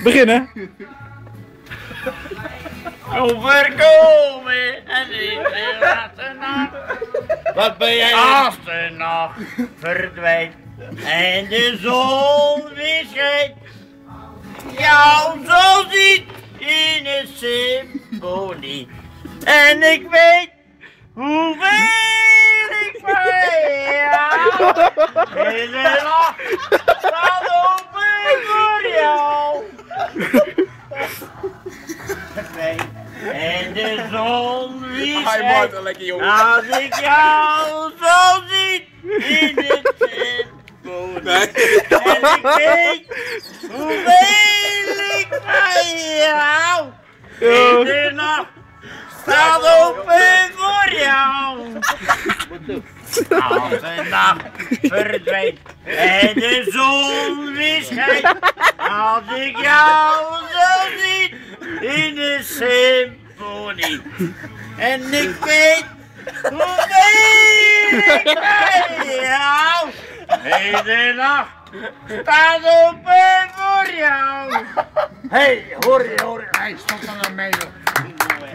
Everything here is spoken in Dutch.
Beginnen. Overkomen en in de laatste nacht. Wat ben jij als de nacht verdwijnt en de zon weer schijnt. Jou zo ziet in een symfonie. En ik weet hoeveel ik van jou. In de nacht staat open voor jou. En de zon wie schijnt, als ik jou zo zie in het symfonie. En ik weet hoeveel ik van jou. In de nacht staat open voor jou. Als de nacht verdwijnt en de zon weer schijnt, als ik jou zo zie in de symfonie. En ik weet hoeveel ik bij jou. Hele nacht staat open voor jou. Hey, hoor je, hey, stop dan mee.